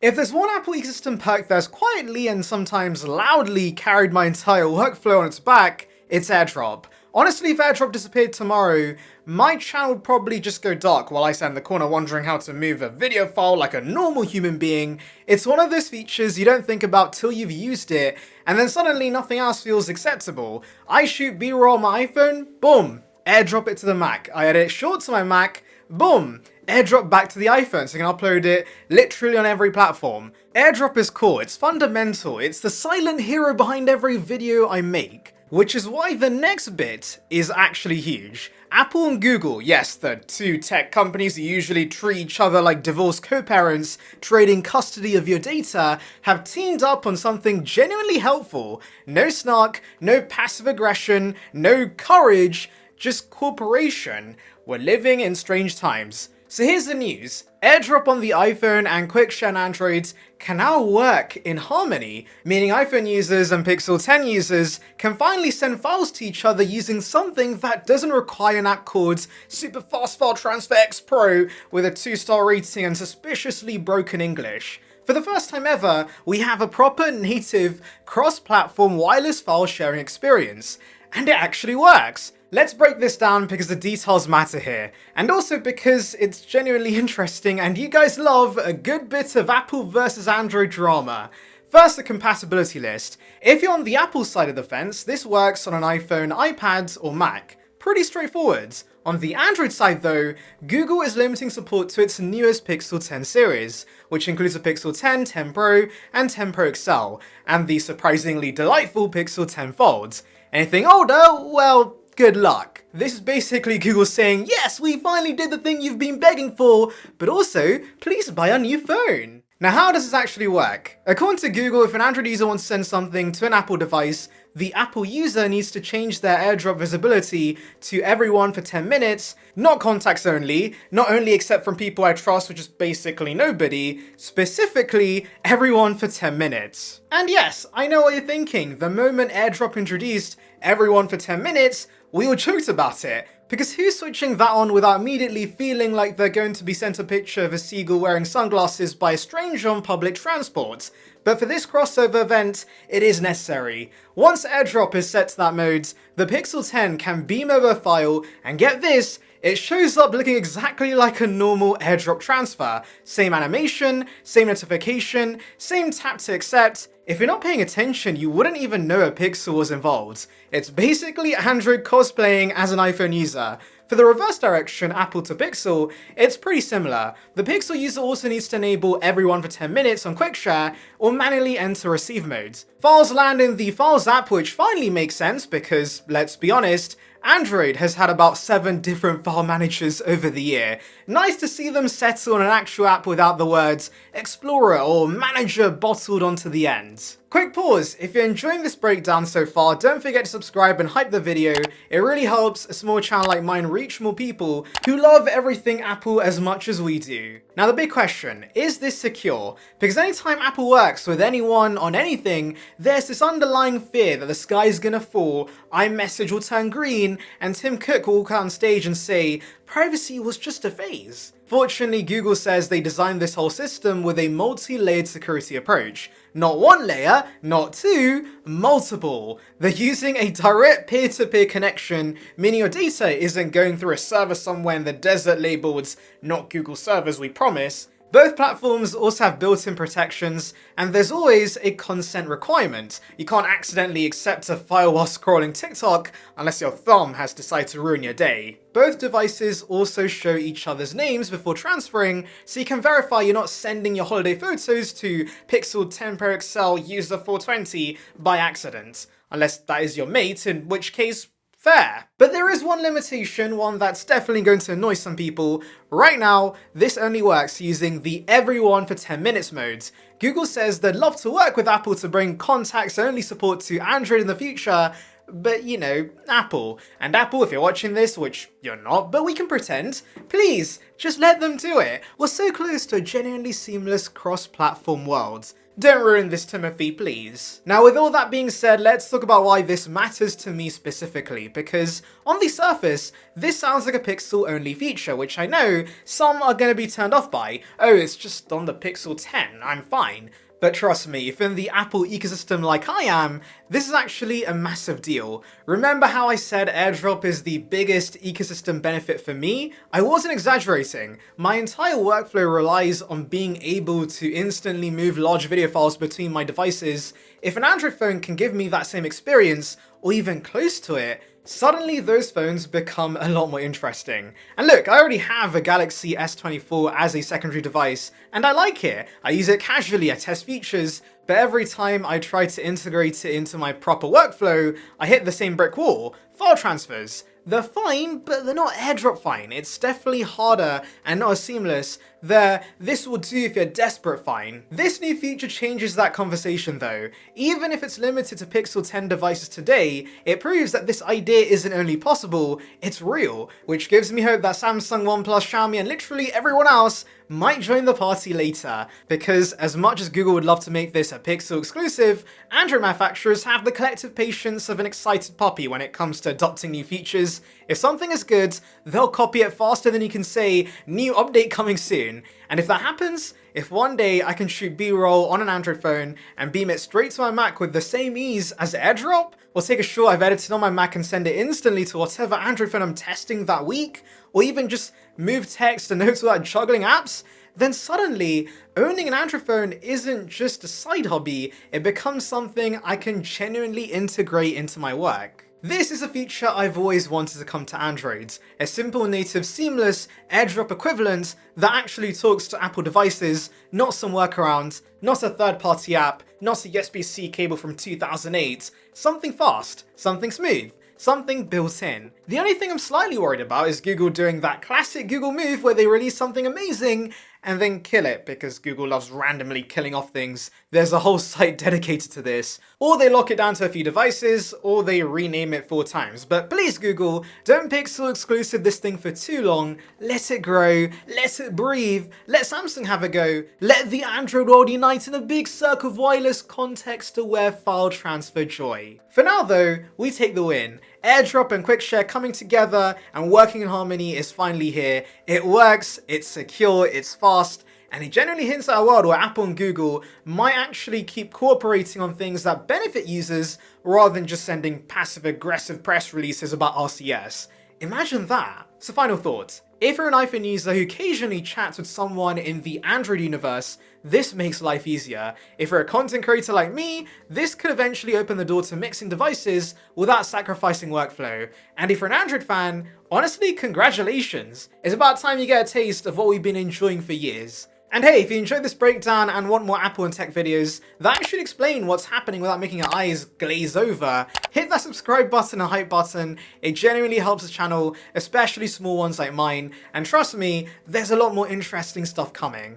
If there's one Apple ecosystem perk that's quietly and sometimes loudly carried my entire workflow on its back, it's AirDrop. Honestly, if AirDrop disappeared tomorrow, my channel would probably just go dark while I sat in the corner wondering how to move a video file like a normal human being. It's one of those features you don't think about till you've used it, and then suddenly nothing else feels acceptable. I shoot B-roll on my iPhone, boom, AirDrop it to the Mac. I edit short to my Mac, boom, AirDrop back to the iPhone so I can upload it literally on every platform. AirDrop is cool, it's fundamental, it's the silent hero behind every video I make. Which is why the next bit is actually huge. Apple and Google, yes, the two tech companies who usually treat each other like divorced co-parents, trading custody of your data, have teamed up on something genuinely helpful. No snark, no passive aggression, no courage, just cooperation. We're living in strange times. So here's the news. AirDrop on the iPhone and QuickShare on Android can now work in harmony, meaning iPhone users and Pixel 10 users can finally send files to each other using something that doesn't require an app called Super Fast File Transfer X Pro with a 2-star rating and suspiciously broken English. For the first time ever, we have a proper native cross-platform wireless file sharing experience, and it actually works. Let's break this down because the details matter here, and also because it's genuinely interesting and you guys love a good bit of Apple versus Android drama. First, the compatibility list. If you're on the Apple side of the fence, this works on an iPhone, iPad, or Mac. Pretty straightforward. On the Android side though, Google is limiting support to its newest Pixel 10 series, which includes the Pixel 10, 10 Pro, and 10 Pro XL, and the surprisingly delightful Pixel 10 Fold. Anything older? Well, good luck. This is basically Google saying, yes, we finally did the thing you've been begging for, but also, please buy a new phone. Now, how does this actually work? According to Google, if an Android user wants to send something to an Apple device, the Apple user needs to change their AirDrop visibility to everyone for 10 minutes, not contacts only, not only except from people I trust, which is basically nobody, specifically everyone for 10 minutes. And yes, I know what you're thinking, the moment AirDrop introduced everyone for 10 minutes, we all joked about it, because who's switching that on without immediately feeling like they're going to be sent a picture of a seagull wearing sunglasses by a stranger on public transport? But for this crossover event, it is necessary. Once AirDrop is set to that mode, the Pixel 10 can beam over a file, and get this, it shows up looking exactly like a normal AirDrop transfer. Same animation, same notification, same tap to accept. If you're not paying attention, you wouldn't even know a Pixel was involved. It's basically Android cosplaying as an iPhone user. For the reverse direction, Apple to Pixel, it's pretty similar. The Pixel user also needs to enable everyone for 10 minutes on QuickShare or manually enter receive mode. Files land in the Files app, which finally makes sense because, let's be honest, Android has had about 7 different file managers over the year. Nice to see them settle on an actual app without the words Explorer or Manager bottled onto the end. Quick pause, if you're enjoying this breakdown so far, don't forget to subscribe and hype the video. It really helps a small channel like mine reach more people who love everything Apple as much as we do. Now the big question, is this secure? Because anytime Apple works with anyone on anything, there's this underlying fear that the sky's gonna fall, iMessage will turn green, and Tim Cook will walk out on stage and say, privacy was just a phase. Fortunately, Google says they designed this whole system with a multi-layered security approach. Not one layer, not two, multiple. They're using a direct peer-to-peer connection, meaning your data isn't going through a server somewhere in the desert labeled "not Google servers, we promise." Both platforms also have built-in protections, and there's always a consent requirement. You can't accidentally accept a file while scrolling TikTok unless your thumb has decided to ruin your day. Both devices also show each other's names before transferring, so you can verify you're not sending your holiday photos to Pixel 10 Pro XL user 420 by accident. Unless that is your mate, in which case, fair. But there is one limitation, one that's definitely going to annoy some people. Right now, this only works using the everyone for 10 minutes mode. Google says they'd love to work with Apple to bring contacts only support to Android in the future, but you know, Apple. And Apple, if you're watching this, which you're not, but we can pretend, please, just let them do it. We're so close to a genuinely seamless cross-platform world. Don't ruin this, Timothy, please. Now, with all that being said, let's talk about why this matters to me specifically, because on the surface, this sounds like a Pixel-only feature, which I know some are going to be turned off by. Oh, it's just on the Pixel 10, I'm fine. But trust me, if in the Apple ecosystem like I am, this is actually a massive deal. Remember how I said AirDrop is the biggest ecosystem benefit for me? I wasn't exaggerating. My entire workflow relies on being able to instantly move large video files between my devices. If an Android phone can give me that same experience, or even close to it, suddenly those phones become a lot more interesting. And look, I already have a Galaxy S24 as a secondary device, and I like it. I use it casually, I test features, but every time I try to integrate it into my proper workflow, I hit the same brick wall. File transfers. They're fine, but they're not AirDrop fine. It's definitely harder and not as seamless. This will do if you're desperate fine. This new feature changes that conversation though. Even if it's limited to Pixel 10 devices today, it proves that this idea isn't only possible, it's real, which gives me hope that Samsung, OnePlus, Xiaomi, and literally everyone else might join the party later. Because as much as Google would love to make this a Pixel exclusive, Android manufacturers have the collective patience of an excited puppy when it comes to adopting new features. If something is good, they'll copy it faster than you can say, new update coming soon. And if that happens, if one day I can shoot B-roll on an Android phone and beam it straight to my Mac with the same ease as AirDrop, or take a shot I've edited on my Mac and send it instantly to whatever Android phone I'm testing that week, or even just move text and notes without juggling apps, then suddenly owning an Android phone isn't just a side hobby, it becomes something I can genuinely integrate into my work. This is a feature I've always wanted to come to Android, a simple, native, seamless AirDrop equivalent that actually talks to Apple devices, not some workaround, not a third-party app, not a USB-C cable from 2008, something fast, something smooth, something built in. The only thing I'm slightly worried about is Google doing that classic Google move where they release something amazing and then kill it, because Google loves randomly killing off things. There's a whole site dedicated to this. Or they lock it down to a few devices, or they rename it 4 times. But please Google, don't Pixel exclusive this thing for too long. Let it grow, let it breathe, let Samsung have a go, let the Android world unite in a big circle of wireless context-aware file transfer joy. For now though, we take the win. AirDrop and QuickShare coming together and working in harmony is finally here. It works, it's secure, it's fast, and it generally hints at a world where Apple and Google might actually keep cooperating on things that benefit users rather than just sending passive-aggressive press releases about RCS. Imagine that. So final thoughts. If you're an iPhone user who occasionally chats with someone in the Android universe, this makes life easier. If you're a content creator like me, this could eventually open the door to mixing devices without sacrificing workflow. And if you're an Android fan, honestly, congratulations. It's about time you get a taste of what we've been enjoying for years. And hey, if you enjoyed this breakdown and want more Apple and tech videos that actually explain what's happening without making your eyes glaze over, hit that subscribe button and hype button. It genuinely helps the channel, especially small ones like mine, and trust me, there's a lot more interesting stuff coming.